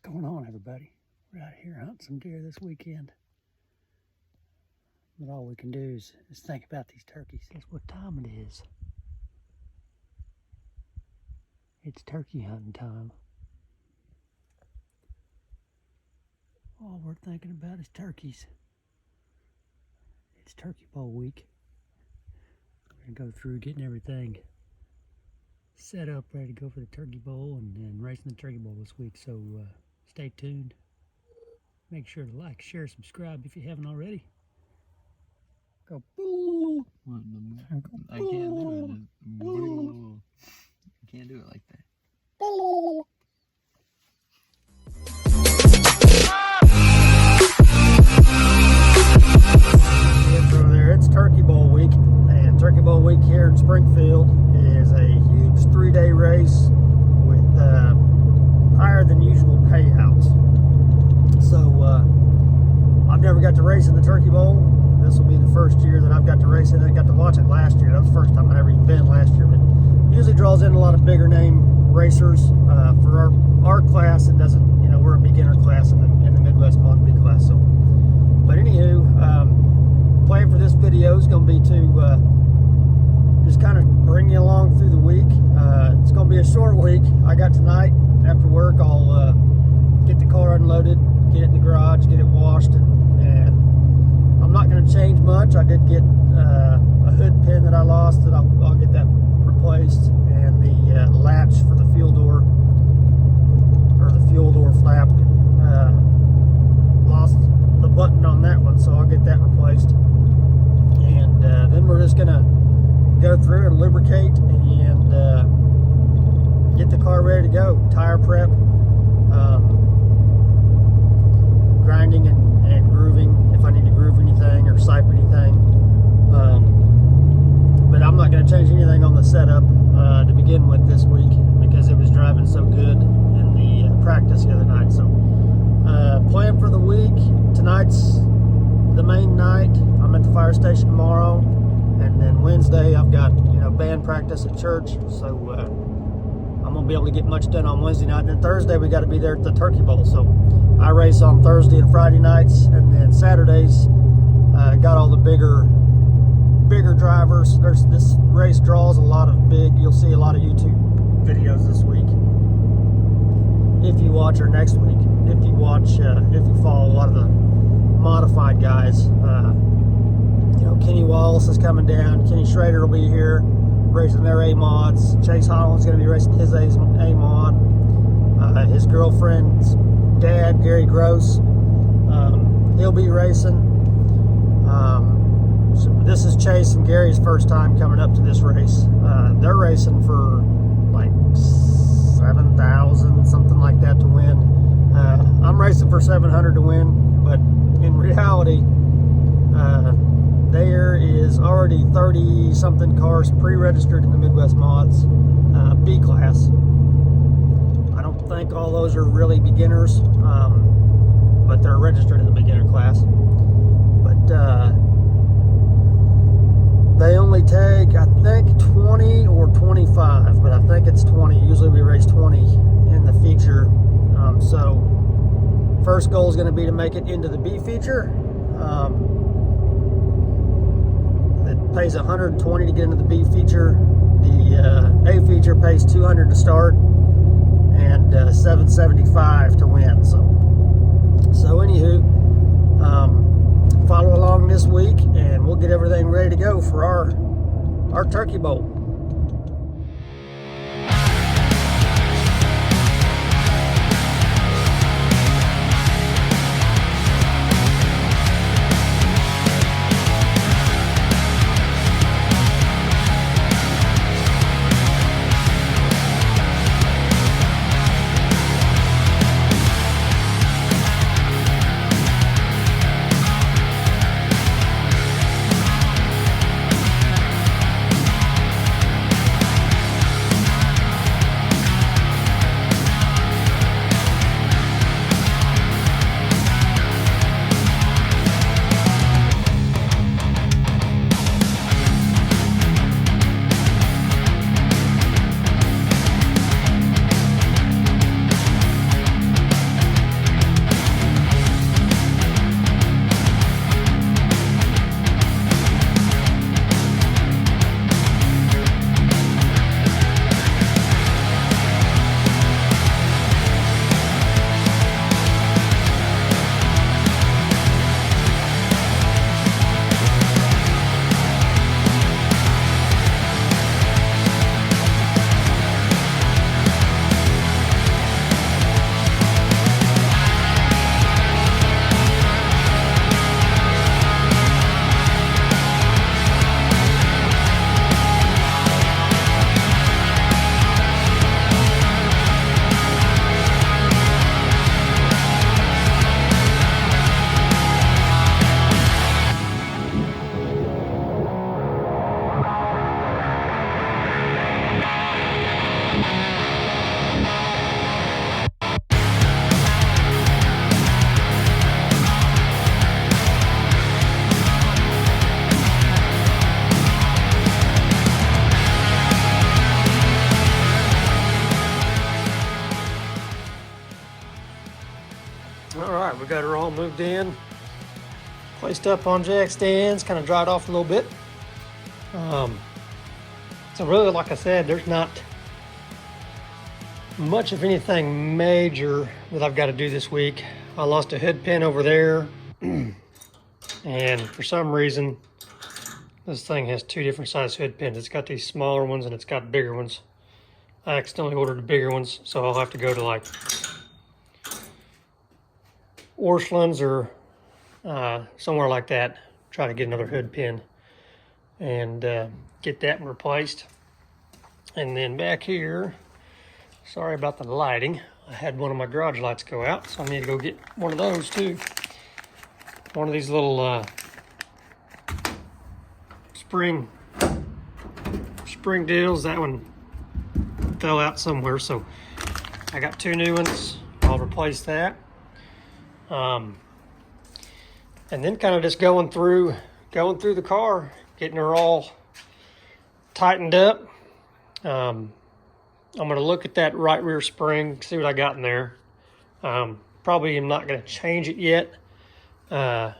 What's going on, everybody? We're out here hunting some deer this weekend. But all we can do is think about these turkeys. Guess what time it is? It's turkey hunting time. All we're thinking about is turkeys. It's Turkey Bowl week. We're gonna go through getting everything set up, ready to go for the Turkey Bowl and racing the Turkey Bowl this week. So stay tuned. Make sure to like, share, subscribe if you haven't already. Go. I can't do it. You can't do it like that. Intro there. It's Turkey Bowl week, and Turkey Bowl week here in Springfield is a huge 3-day race with higher than usual payouts. So I've never got to race in the Turkey Bowl. This will be the first year that I've got to race in it. I got to watch it last year. That was the first time I'd ever even been last year. But it usually draws in a lot of bigger name racers. For our class, it doesn't. You know, we're a beginner class in the Midwest Mod B class. So, but anywho, plan for this video is going to be to just kind of bring you along through the week. It's going to be a short week. I got tonight after work. I'll get the car unloaded, get it in the garage, get it washed, and I'm not going to change much. I did get a hood pin that I lost that I'll get that replaced, and the latch for the fuel door, or the fuel door flap, lost the button on that one, so I'll get that replaced. And then we're just going to go through and lubricate and get the car ready to go. Tire prep, grinding and grooving if I need to groove anything or sipe anything. But I'm not going to change anything on the setup to begin with this week because it was driving so good in the practice the other night. So plan for the week. Tonight's the main night. I'm at the fire station tomorrow, and then Wednesday I've got band practice at church. So I'm gonna be able to get much done on Wednesday night. And then Thursday we got to be there at the Turkey Bowl. So I race on Thursday and Friday nights, and then Saturdays got all the bigger drivers. This race draws a lot of you'll see a lot of YouTube videos this week if you watch, or next week if you follow a lot of the modified guys. Kenny Wallace is coming down. Kenny Schrader will be here racing their A-mods. Chase Holland's going to be racing his A-mod. His girlfriend's dad, Gary Gross, he'll be racing. So this is Chase and Gary's first time coming up to this race. They're racing for like 7,000, something like that, to win. I'm racing for 700 to win, but in reality, there is already 30-something cars pre-registered in the Midwest Mods B class. I don't think all those are really beginners, but they're registered in the beginner class. But they only take, I think, 20 or 25, but I think it's 20. Usually we race 20 in the feature. So first goal is going to be to make it into the B feature. It pays $120 to get into the B feature. The A feature pays $200 to start and $775 to win. So anywho, follow along this week, and we'll get everything ready to go for our Turkey Bowl. All right, we got her all moved in, placed up on jack stands, kind of dried off a little bit. So really, like I said, there's not much of anything major that I've got to do this week. I lost a hood pin over there, and for some reason, this thing has two different size hood pins. It's got these smaller ones and it's got bigger ones. I accidentally ordered the bigger ones, so I'll have to go to like Orscheln's or somewhere like that, try to get another hood pin and get that replaced. And then back here, sorry about the lighting, I had one of my garage lights go out, so I need to go get one of those too. One of these little spring deals. That one fell out somewhere, so I got two new ones. I'll replace that. And then kind of just going through the car, getting her all tightened up. I'm going to look at that right rear spring, see what I got in there. Probably am not going to change it yet, but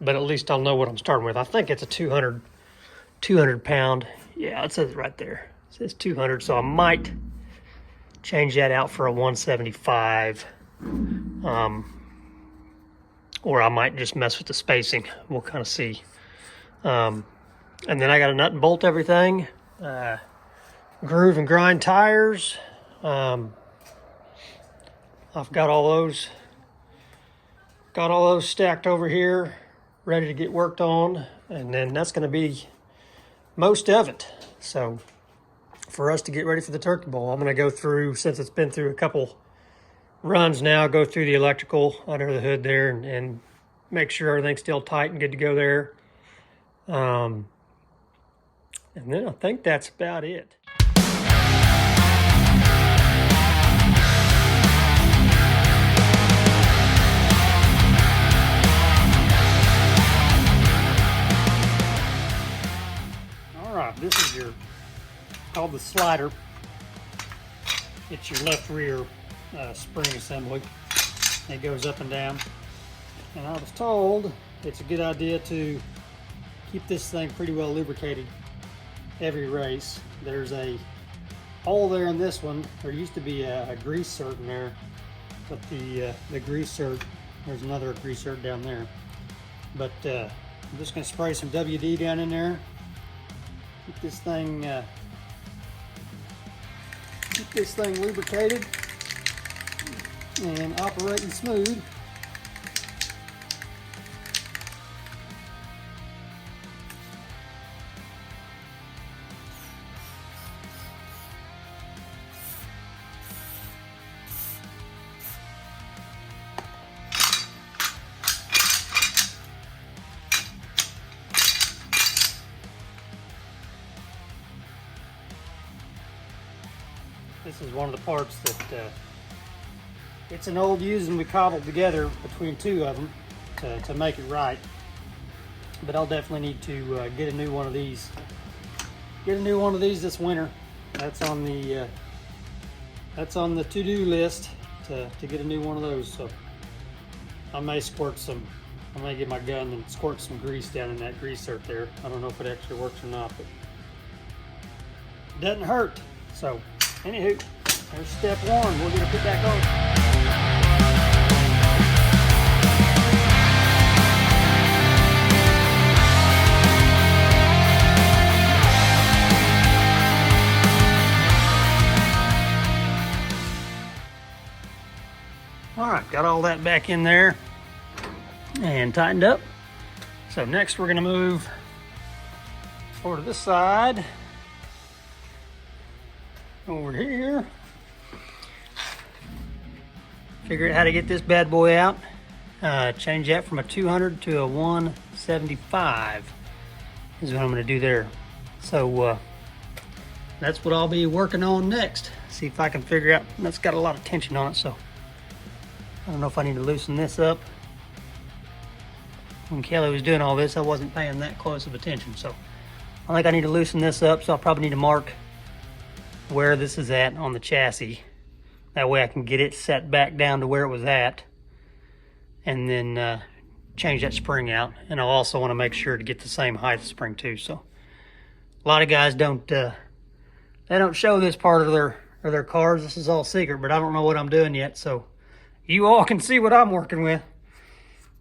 at least I'll know what I'm starting with. I think it's a 200 pound. Yeah, it says it right there. It says 200, so I might change that out for a 175. Or I might just mess with the spacing. We'll kind of see. And then I got to nut and bolt everything. Groove and grind tires. I've got all those stacked over here, ready to get worked on, and then that's going to be most of it. So for us to get ready for the turkey bowl, I'm going to go through, since it's been through a couple runs now, go through the electrical under the hood there and make sure everything's still tight and good to go there. And then I think that's about it. This is called the slider. It's your left rear spring assembly. It goes up and down. And I was told it's a good idea to keep this thing pretty well lubricated every race. There's a hole there in this one. There used to be a grease cert in there, but the grease cert, there's another grease cert down there. But I'm just going to spray some WD down in there. Keep this thing lubricated and operating smooth. This is one of the parts that it's an old used and we cobbled together between two of them to make it right. But I'll definitely need to get a new one of these. Get a new one of these this winter. That's on the to-do list to get a new one of those. So I may get my gun and squirt some grease down in that grease cert there. I don't know if it actually works or not, but it doesn't hurt. So anywho, there's step one. We're going to put back on. All right, got all that back in there and tightened up. So next we're going to move over to this side. Over here. Figure out how to get this bad boy out. Change that from a 200 to a 175 is what I'm going to do there. So that's what I'll be working on next. See if I can figure out. That's got a lot of tension on it, so I don't know if I need to loosen this up. When Kelly was doing all this, I wasn't paying that close of attention, so I think I need to loosen this up. So I'll probably need to mark where this is at on the chassis. That way I can get it set back down to where it was at. and then change that spring out. And I'll also want to make sure to get the same height of spring too. So a lot of guys don't show this part of their cars. This is all secret, but I don't know what I'm doing yet, so you all can see what I'm working with.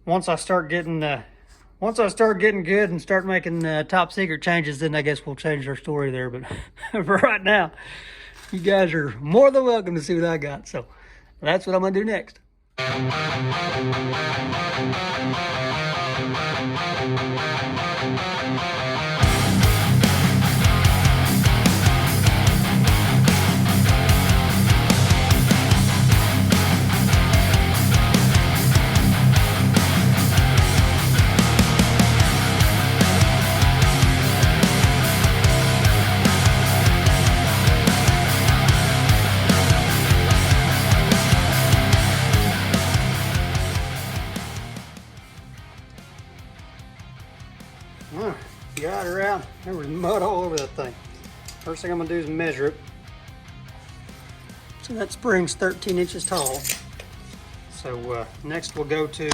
Once I start getting good and start making top secret changes, then I guess we'll change our story there. But for right now, you guys are more than welcome to see what I got. So that's what I'm gonna do next. Got her out. There was mud all over that thing. First thing I'm gonna do is measure it. So that spring's 13 inches tall. So next we'll go to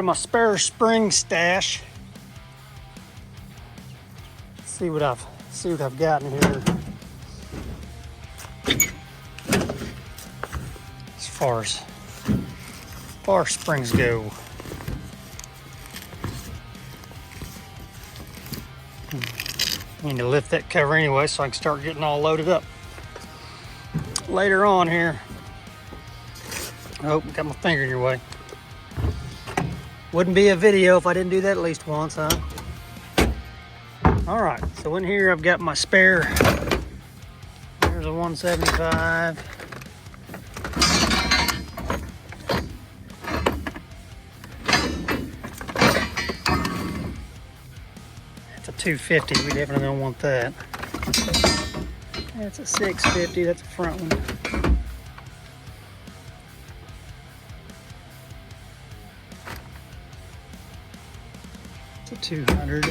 my spare spring stash. See what I've got in here. As far as springs go. I need to lift that cover anyway so I can start getting all loaded up later on here. Oh, got my finger in your way. Wouldn't be a video if I didn't do that at least once, huh? All right, so in here I've got my spare. There's a 175. That's a 250. We definitely don't want that. That's a 650. That's a front one. It's a 200.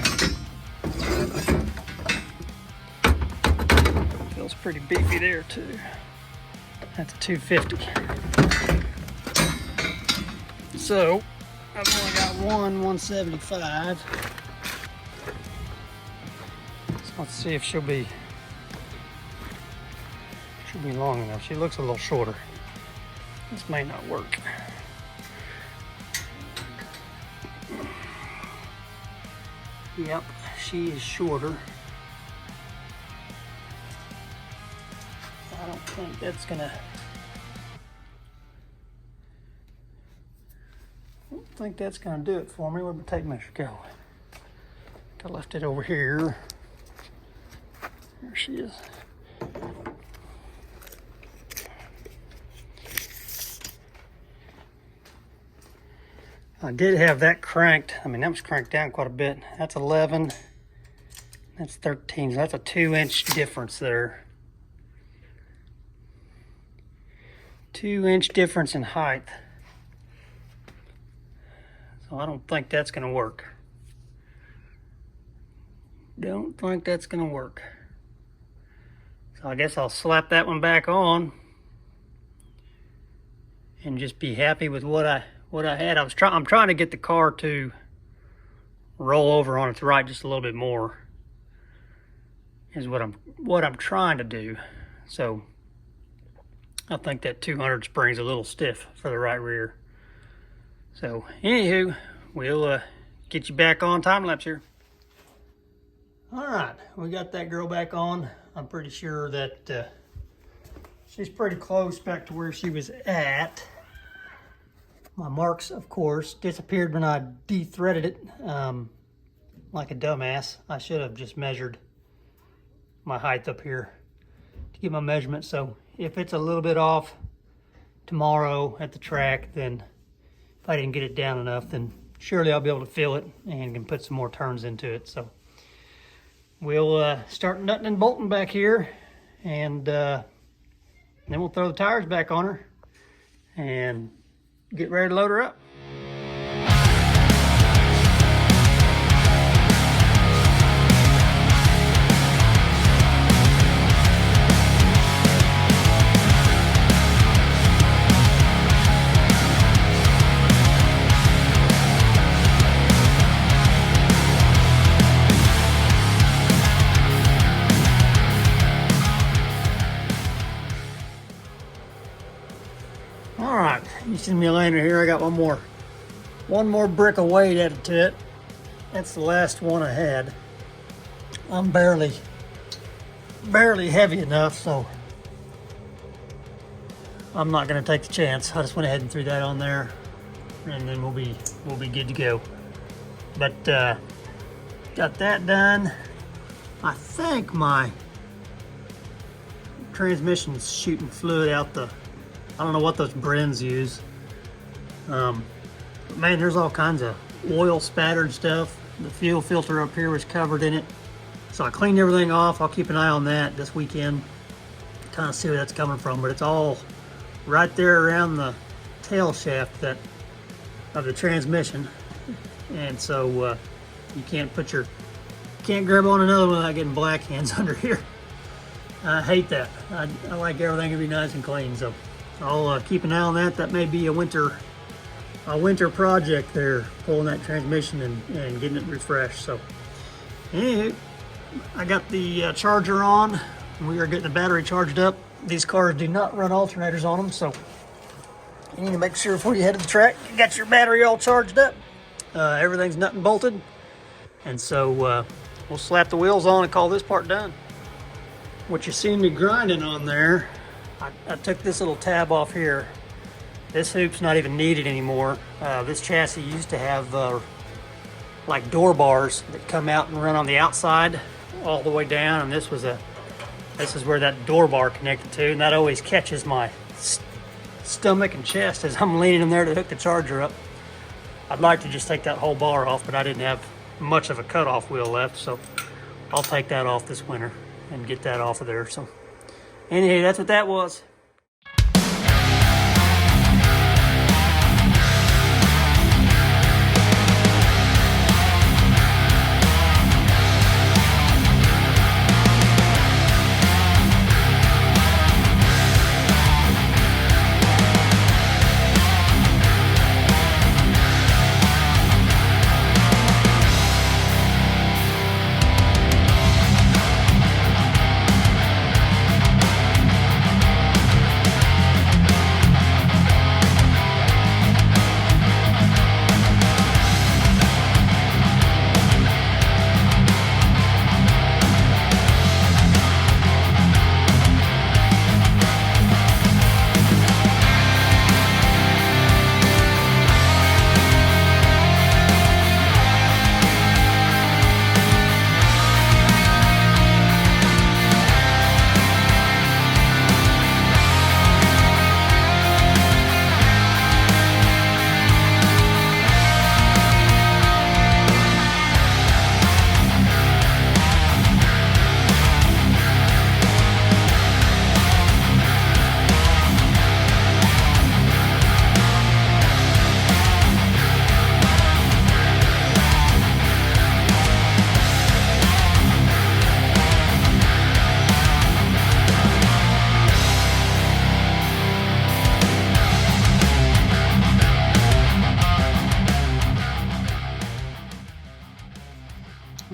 Feels pretty beefy there too. That's a 250. So I've only got one 175. So let's see if she'll be long enough. She looks a little shorter. This may not work. Yep, she is shorter. I don't think that's gonna. Do it for me. Where'd my tape measure go? I left it over here. There she is. I did have that cranked. I mean, that was cranked down quite a bit. That's 11. That's 13. So that's a 2-inch difference there. 2-inch difference in height. So I don't think that's going to work. Don't think that's going to work. So I guess I'll slap that one back on and just be happy with what I had. I'm trying to get the car to roll over on its right just a little bit more. Is what I'm trying to do. So I think that 200 spring's a little stiff for the right rear. So anywho, we'll get you back on time lapse here. All right, we got that girl back on. I'm pretty sure that she's pretty close back to where she was at. My marks, of course, disappeared when I de-threaded it like a dumbass. I should have just measured my height up here to get my measurement. So if it's a little bit off tomorrow at the track, then if I didn't get it down enough, then surely I'll be able to feel it and can put some more turns into it. So we'll start nutting and bolting back here, and then we'll throw the tires back on her and get ready to load her up. All right, you see me laying here. I got one more brick of weight added to it. That's the last one I had. I'm barely heavy enough, so I'm not gonna take the chance. I just went ahead and threw that on there, and then we'll be good to go. But got that done. I think my transmission's shooting fluid out the, I don't know what those Brens use. But man, there's all kinds of oil spattered stuff. The fuel filter up here was covered in it. So I cleaned everything off. I'll keep an eye on that this weekend, kind of see where that's coming from. But it's all right there around the tail shaft of the transmission. And so you can't grab on another one without getting black hands under here. I hate that. I like everything to be nice and clean. So I'll keep an eye on that. That may be a winter project there, pulling that transmission and getting it refreshed. So anyway, I got the charger on. We are getting the battery charged up. These cars do not run alternators on them, so you need to make sure before you head to the track you got your battery all charged up. Everything's nut and bolted, and so we'll slap the wheels on and call this part done. What you see me grinding on there, I took this little tab off here. This hoop's not even needed anymore. This chassis used to have like door bars that come out and run on the outside all the way down, and this is where that door bar connected to, and that always catches my stomach and chest as I'm leaning in there to hook the charger up. I'd like to just take that whole bar off, but I didn't have much of a cutoff wheel left, so I'll take that off this winter and get that off of there. So anyway, that's what that was.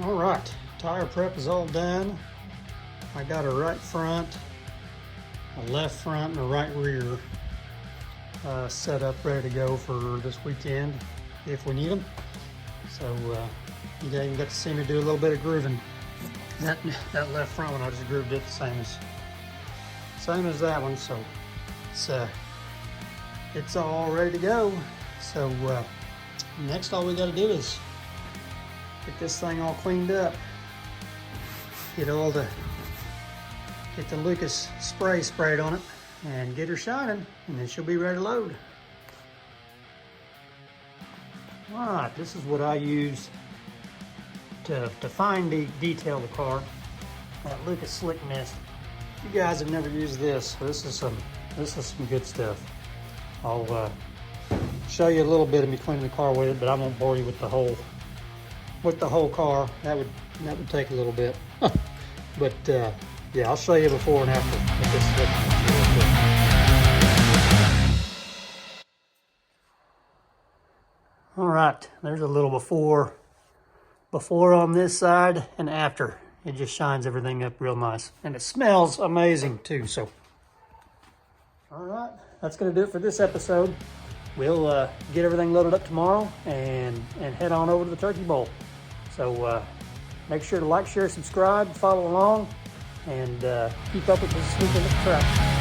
All right, tire prep is all done. I got a right front, a left front, and a right rear set up, ready to go for this weekend if we need them. So you even got to see me do a little bit of grooving. That left front one, I just grooved it the same as that one. So it's all ready to go. So next, all we got to do is get this thing all cleaned up. Get the Lucas spray sprayed on it and get her shining, and then she'll be ready to load. All right, this is what I use to fine detail the car. That Lucas Slick Mist. You guys have never used this, so this is some good stuff. I'll show you a little bit of me cleaning the car with it, but I won't bore you with the whole car. That would take a little bit. But yeah, I'll show you before and after. All right, there's a little before on this side and after. It just shines everything up real nice, and it smells amazing too. So, all right, that's going to do it for this episode. We'll get everything loaded up tomorrow and head on over to the Turkey Bowl. So make sure to like, share, subscribe, follow along, and keep up with us this weekend at the track.